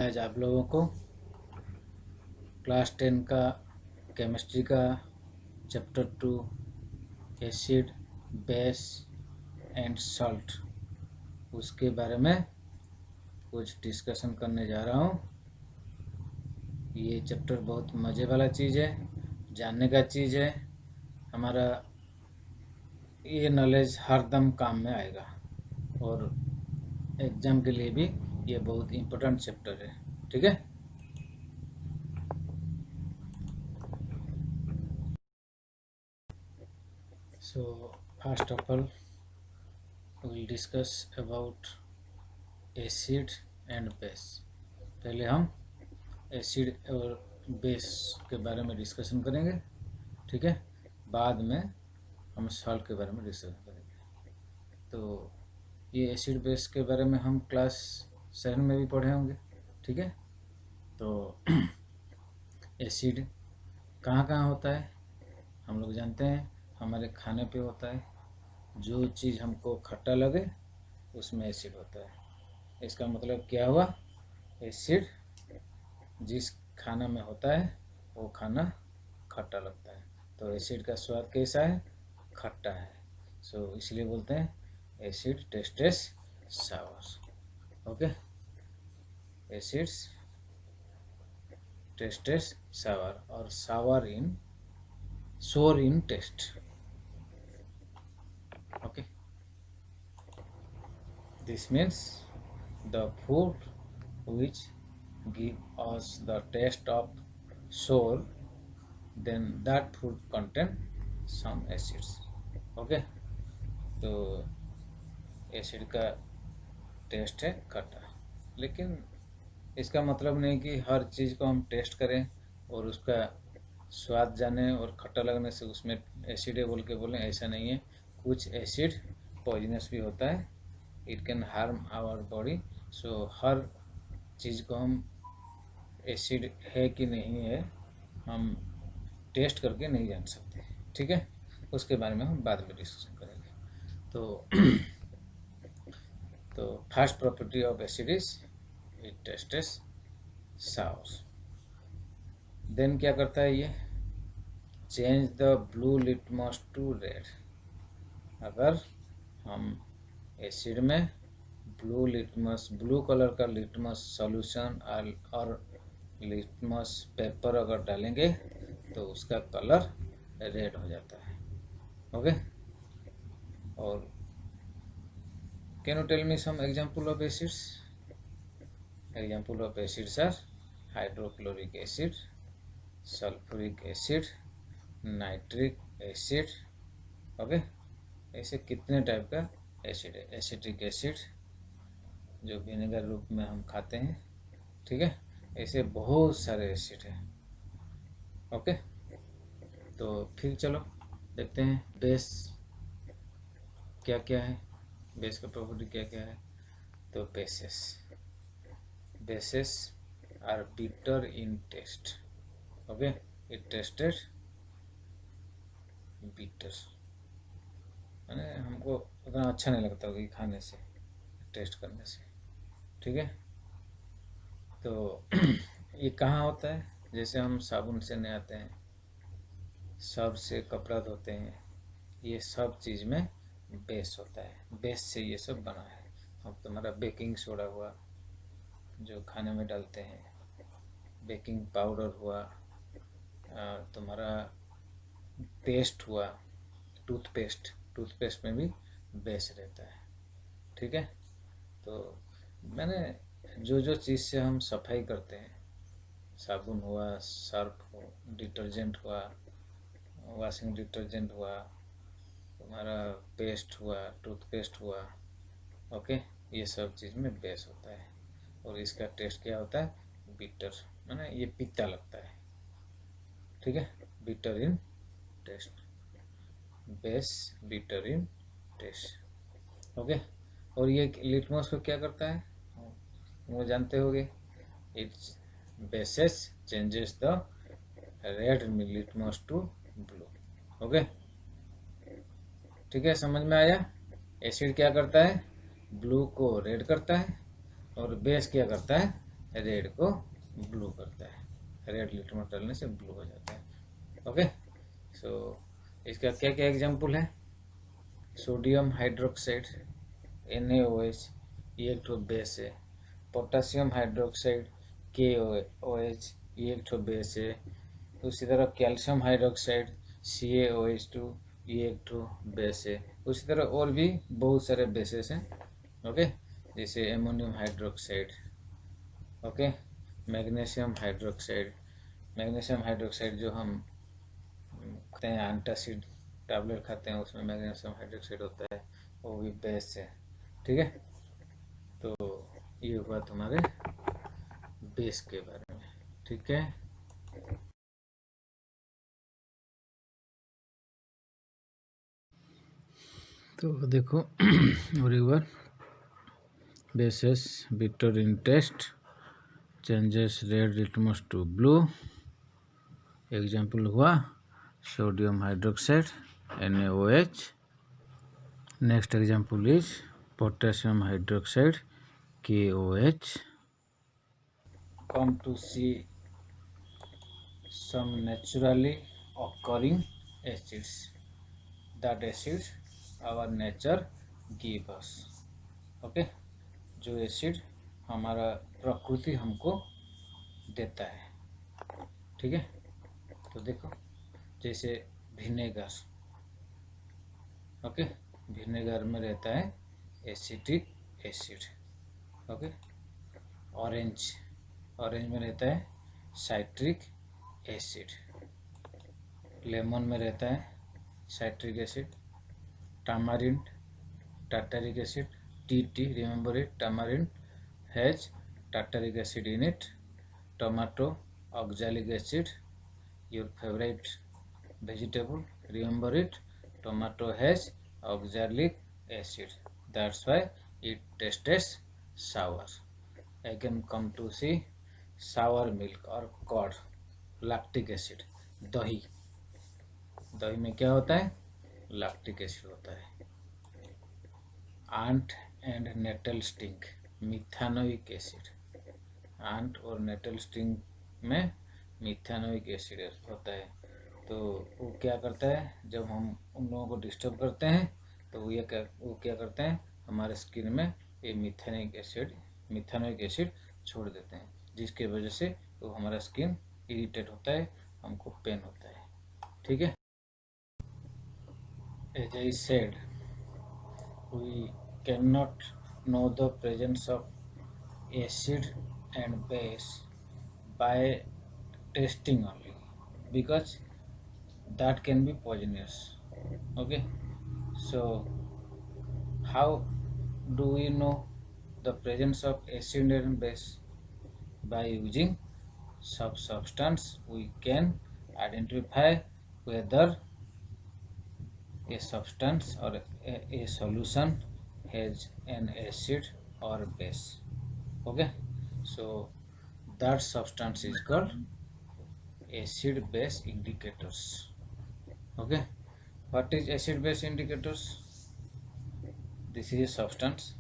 आज आप लोगों को क्लास 10 का केमिस्ट्री का chapter 2 acid base and salt उसके बारे में कुछ डिस्कशन करने जा रहा हूँ। ये चैप्टर बहुत मज़े वाला चीज़ है, जानने का चीज़ है। हमारा ये नॉलेज हर दम काम में आएगा और एग्ज़ाम के लिए भी ये बहुत इम्पोर्टेंट चैप्टर है। ठीक है। So first of all, we will discuss about acid and base. पहले हम एसिड और बेस के बारे में डिस्कशन करेंगे, ठीक है। बाद में हम सॉल्ट के बारे में डिस्कशन करेंगे। तो ये एसिड बेस के बारे में हम क्लास 7 में भी पढ़े होंगे, ठीक है। तो एसिड कहाँ कहाँ होता है हम लोग जानते हैं, हमारे खाने पे होता है। जो चीज़ हमको खट्टा लगे उसमें एसिड होता है। इसका मतलब क्या हुआ, एसिड जिस खाना में होता है वो खाना खट्टा लगता है। तो एसिड का स्वाद कैसा है, खट्टा है। सो इसलिए बोलते हैं acid tastes sour. Okay, acids tastes sour और sour in sour in taste. Okay, this means the food which give us the taste of sour, then that food contain some acids. Okay, तो acid का test है खट्टा, लेकिन इसका मतलब नहीं कि हर चीज़ को हम टेस्ट करें और उसका स्वाद जाने और खट्टा लगने से उसमें एसिड है बोल के बोलें, ऐसा नहीं है। कुछ एसिड पॉइजनस भी होता है, it can harm our body. So हर चीज़ को हम एसिड है कि नहीं है हम टेस्ट करके नहीं जान सकते, ठीक है। उसके बारे में हम बाद में डिस्कशन करेंगे। तो first property of acid is it tastes sour. Then क्या करता है ये, change the blue litmus to red. अगर हम एसिड में ब्लू कलर का लिटमस सॉल्यूशन और लिटमस पेपर अगर डालेंगे तो उसका कलर रेड हो जाता है। ओके, और can you tell me some example of acids? Example of acids are hydrochloric acid, sulphuric acid, nitric acid. Okay, ऐसे कितने टाइप का एसिड है। एसिटिक एसिड जो विनेगर रूप में हम खाते हैं, ठीक है। ऐसे बहुत सारे एसिड हैं। ओके, तो फिर चलो देखते हैं बेस क्या क्या है, बेस का प्रॉपर्टी क्या क्या है। तो bases are bitter in taste. Okay, it tasted bitter, मैंने हमको उतना अच्छा नहीं लगता होगा खाने से, टेस्ट करने से, ठीक है। तो ये कहाँ होता है, जैसे हम साबुन से नहाते हैं, सर्फ से कपड़ा धोते हैं, ये सब चीज़ में बेस होता है। बेस से ये सब बना है। अब तुम्हारा बेकिंग सोडा हुआ जो खाने में डालते हैं, बेकिंग पाउडर हुआ, तुम्हारा पेस्ट हुआ, टूथपेस्ट में भी बेस रहता है, ठीक है। तो मैंने जो चीज़ से हम सफाई करते हैं, साबुन हुआ, सर्फ हो, डिटर्जेंट हुआ, वॉशिंग डिटर्जेंट हुआ, तुम्हारा पेस्ट हुआ, टूथपेस्ट हुआ, ओके, ये सब चीज़ में बेस होता है। और इसका टेस्ट क्या होता है, बिटर, मैंने ये पित्ता लगता है, ठीक है। Bitter in taste, base bitter in taste. Okay, और ये लिटमस को क्या करता है वो जानते होगे, it's bases changes the red litmus to blue. Okay, ठीक है, समझ में आया। एसिड क्या करता है, ब्लू को रेड करता है, और बेस क्या करता है, रेड को ब्लू करता है, रेड लिटमस डालने से ब्लू हो जाता है। ओके, सो इसका क्या क्या एग्जाम्पल है? सोडियम हाइड्रोक्साइड NaOH, ये एक ठो बेस है। पोटासियम हाइड्रोक्साइड KOH, ये एक ठो बेस है। उसी तरह कैल्शियम हाइड्रोक्साइड CaOH2, ये एक ठो बेस है। उसी तरह और भी बहुत सारे बेसेस हैं। ओके, जैसे ammonium hydroxide, okay, magnesium hydroxide. Magnesium hydroxide जो हम खाते हैं, एंटासिड टैबलेट खाते हैं, उसमें मैग्नीशियम हाइड्रोक्साइड होता है, वो भी बेस है। ठीक है, तो ये हुआ तुम्हारे बेस के बारे में। ठीक है, तो देखो और एक बार, bases bitter in taste, changes red litmus to blue. Example हुआ sodium hydroxide NaOH। Next example is potassium hydroxide KOH. Come to see some naturally occurring acids, that acids our nature give us. Okay, जो acid हमारा प्रकृति हमको देता है। ठीक है, तो देखो जैसे विनेगर, ओके, विनेगर में रहता है acetic acid. Okay, orange, orange में रहता है साइट्रिक एसिड। लेमन में रहता है citric acid. Tamarind, tartaric acid, TT, remember it, tamarind has tartaric acid in it. Tomato, oxalic acid, your favorite vegetable, remember it, tomato has oxalic acid, that's why it tastes sour. Again come to see sour milk or curd, lactic acid, दही, दही में क्या होता है? Lactic acid होता है। Ant and nettle sting, methanoic acid, ant और nettle sting में मिथानोइक एसिड होता है। तो वो क्या करता है, जब हम उन लोगों को डिस्टर्ब करते हैं तो वो क्या करते हैं, हमारे स्किन में ये मिथानोइक एसिड छोड़ देते हैं, जिसके वजह से वो हमारा स्किन इरिटेट होता है, हमको पेन होता है। ठीक है, as I said, we cannot know the presence of acid and base by tasting only, because that can be poisonous. Okay, so how do we know the presence of acid and base? By using substance we can identify whether a substance or a solution has an acid or base. Okay, so that substance is called acid base indicators. Okay, what is acid base indicators? This is a substance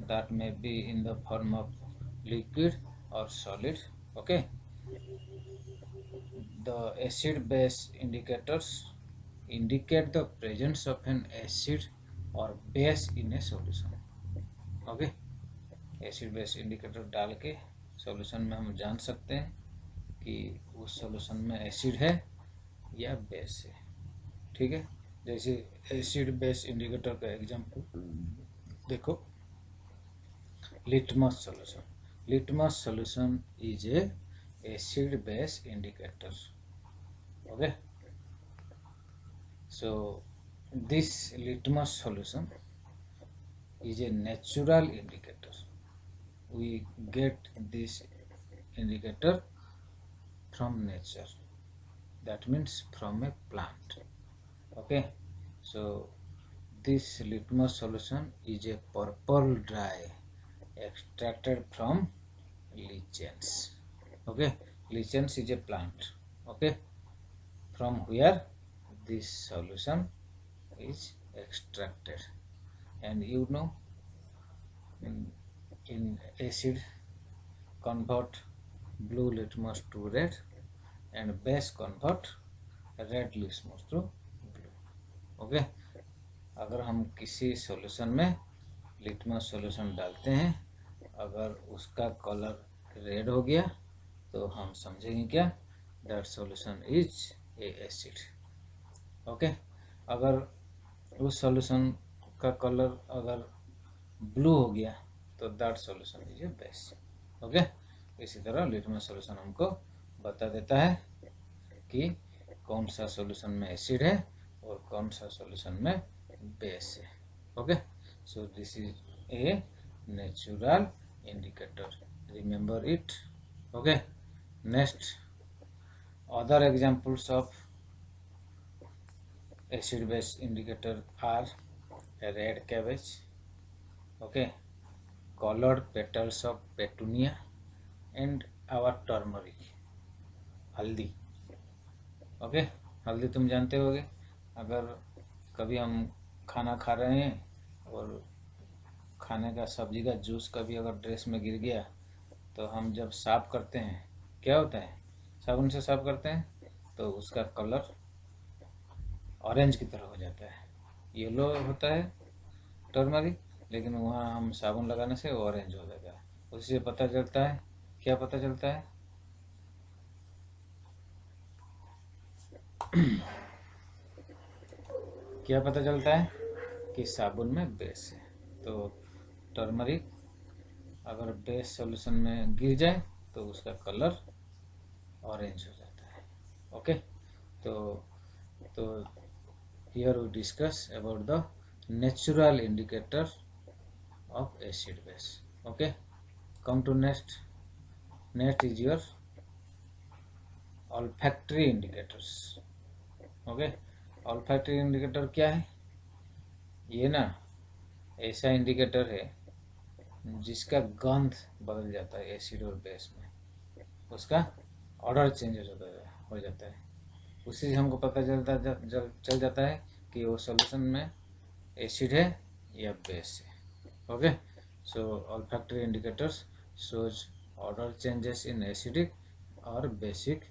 that may be in the form of liquid or solid. Okay, the acid base indicators indicate the presence of an acid or base in a solution. Okay, acid base indicator डाल के solution में हम जान सकते हैं कि उस solution में एसिड है या बेस है। ठीक है, जैसे एसिड बेस इंडिकेटर का एग्जांपल देखो, litmus solution, litmus solution is a acid base indicator. Okay, so this litmus solution is a natural indicator. We get this indicator from nature, that means from a plant. Okay, so this litmus solution is a purple dye extracted from lichens. Okay, lichens is a plant. Okay, from where this solution is extracted. And you know, in acid convert blue litmus to red and base convert red litmus to blue. Okay, अगर हम किसी solution में litmus solution डालते हैं, अगर उसका colour red हो गया तो हम समझेंगे क्या, that solution is a acid. Okay, अगर उस सॉल्यूशन का कलर अगर ब्लू हो गया तो that solution is a base. Okay, इसी तरह लिटमस सॉल्यूशन हमको बता देता है कि कौन सा सॉल्यूशन में एसिड है और कौन सा सॉल्यूशन में बेस है. Okay, so this is a natural indicator, remember it. Okay, next, other examples of acid base indicator are red cabbage, okay, colored petals of petunia and our turmeric, हल्दी. Okay, हल्दी तुम जानते होगे, अगर कभी हम खाना खा रहे हैं और खाने का सब्जी का जूस कभी अगर ड्रेस में गिर गया तो हम जब साफ करते हैं क्या होता है, साबुन से साफ करते हैं तो उसका कलर ऑरेंज की तरह हो जाता है. येलो होता है टर्मरिक, लेकिन वहाँ हम साबुन लगाने से ऑरेंज हो जाता है. उसी से पता चलता है, क्या पता चलता है, क्या पता चलता है कि साबुन में बेस है. तो टर्मरिक अगर बेस सॉल्यूशन में गिर जाए तो उसका कलर ऑरेंज हो जाता है. ओके, तो here we discuss about the natural indicator of acid base. Okay, come to next is your olfactory indicators. Okay, olfactory indicator क्या है, ये ना ऐसा इंडिकेटर है जिसका गंध बदल जाता है एसिड और बेस में, उसका ऑर्डर चेंजेस हो जाता है. उसी से हमको पता चल जाता है कि वो सॉल्यूशन में एसिड है या बेस है. Okay, so olfactory indicators shows order changes in acidic और बेसिक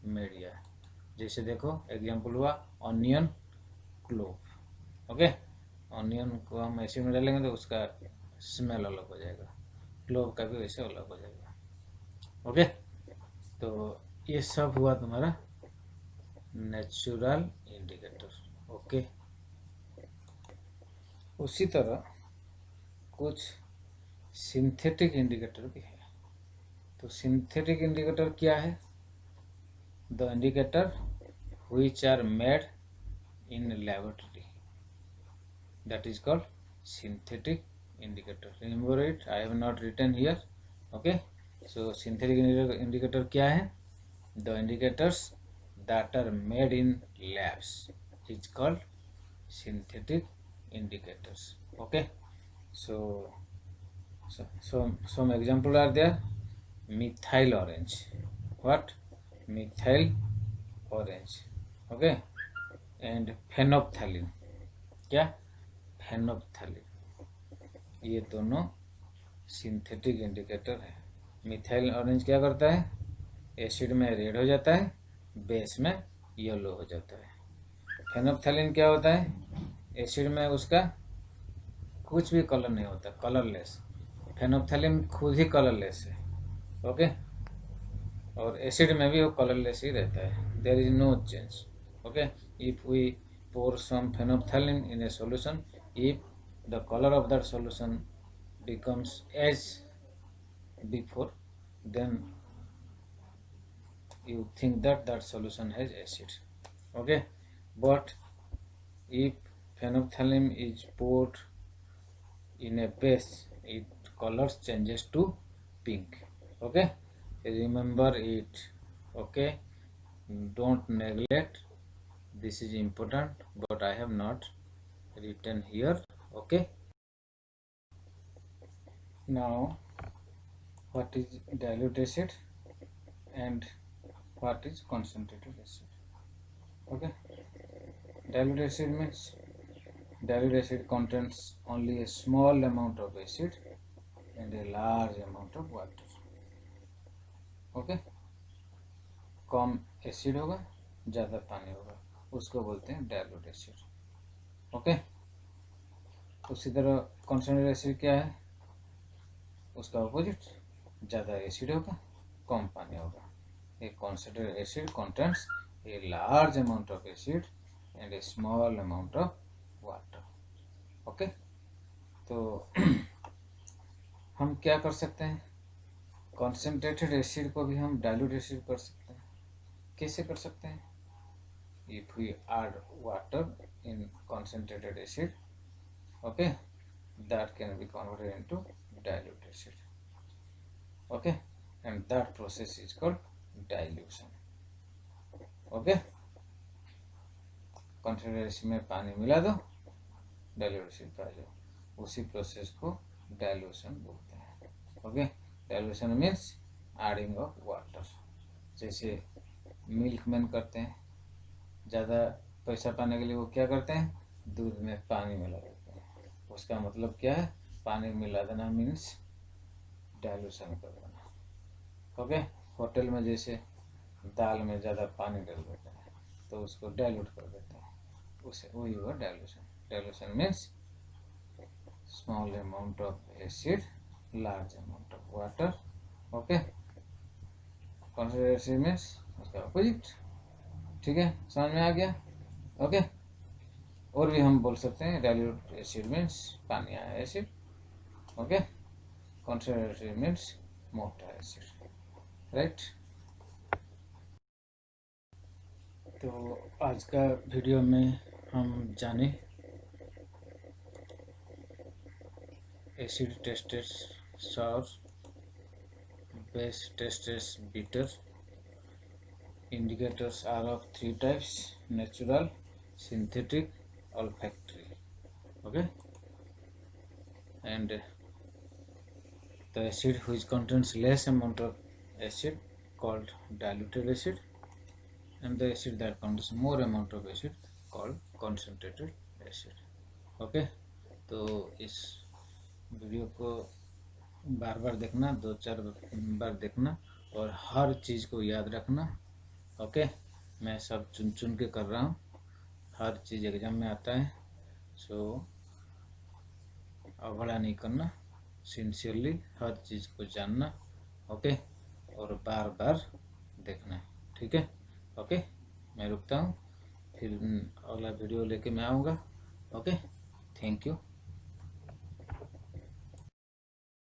मीडिया. जैसे देखो एग्जांपल हुआ ऑनियन, क्लोव. ओके, ऑनियन को हम एसिड में डालेंगे तो उसका स्मेल अलग हो जाएगा, क्लोव का भी वैसे अलग हो जाएगा. ओके, तो ये सब हुआ तुम्हारा नेचुरल इंडिकेटर. ओके, उसी तरह कुछ सिंथेटिक इंडिकेटर भी है. तो सिंथेटिक इंडिकेटर क्या है, the indicator which are made in laboratory, that is called synthetic indicator. Remember it, I have not written here. Okay, so synthetic indicator क्या है, the indicators that are made in labs is called synthetic indicators. Okay, so some example are there, methyl orange. What? Methyl orange. Okay, and phenolphthalein. क्या? phenolphthalein. ये दोनों synthetic indicator है. Methyl orange क्या करता है, acid में red हो जाता है, बेस में येलो हो जाता है. फेनोप्थैलिन क्या होता है, एसिड में उसका कुछ भी कलर नहीं होता, कलरलेस. फेनोप्थैलिन खुद ही कलरलेस है. ओके, और एसिड में भी वो कलरलेस ही रहता है, there is no change. Okay, if we pour some phenolphthalein in a solution, if the color of that solution becomes as before, then you think that solution has acid. Okay, but if phenolphthalein is poured in a base, its color changes to pink. Okay, remember it. Okay, don't neglect, this is important, but I have not written here. Okay, now what is dilute acid and what is concentrated acid. Okay, dilute acid means dilute acid contains only a small amount of acid and a large amount of water. Okay, come acid होगा, ज़्यादा पानी होगा, उसको बोलते हैं dilute acid. Okay, उसी तरह concentrated acid क्या है, उसका अपोजिट, ज़्यादा एसिड होगा, कम पानी होगा। ए concentrated acid contains a large amount of acid and a small amount of water। Okay, तो हम क्या कर सकते हैं, कॉन्सेंट्रेटेड एसिड को भी हम डाइल्यूट एसिड कर सकते हैं। कैसे कर सकते हैं, if we add water in concentrated acid, okay, that can be converted into dilute acid, okay, and that process is called dilution। okay, concentrated acid में पानी मिला दो, डाइल्यूट एसिड पा जाओ, उसी प्रोसेस को डाइल्यूशन बोलते हैं। Okay, dilution means adding of water. जैसे मिल्क मैन करते हैं, ज़्यादा पैसा पाने के लिए वो क्या करते हैं, दूध में पानी मिला देते हैं। उसका मतलब क्या है, पानी मिला देना मीन्स डाइल्यूशन कर देना। ओके, होटल में जैसे दाल में ज़्यादा पानी डाल देते हैं तो उसको डाइल्यूट कर देते हैं, उसे वही हुआ dilution. Dilution means small amount of acid, large amount of water। okay, concentrated acid means उसका opposite। ठीक है, समझ में आ गया। ओके, और भी हम बोल सकते हैं डाइल्यूट एसिड मीन्स पानी आया acid. Okay, concentrated acid means मोटा एसिड, राइट। तो आज का वीडियो में हम जाने acid tested sour, base tested bitter, indicators are of three types: natural, synthetic, olfactory। okay, and the acid which contains less amount of acid called diluted acid, and the acid that contains more amount of acid called concentrated acid। okay, तो इस video को बार बार देखना, 2-4 बार देखना और हर चीज़ को याद रखना। ओके, मैं सब चुन चुन के कर रहा हूँ, हर चीज़ एग्जाम में आता है, सो अवहेला नहीं करना, सिंसियरली हर चीज़ को जानना। ओके, और बार बार देखना, ठीक है। ओके, मैं रुकता हूँ, फिर अगला वीडियो लेके मैं आऊँगा। Okay, thank you.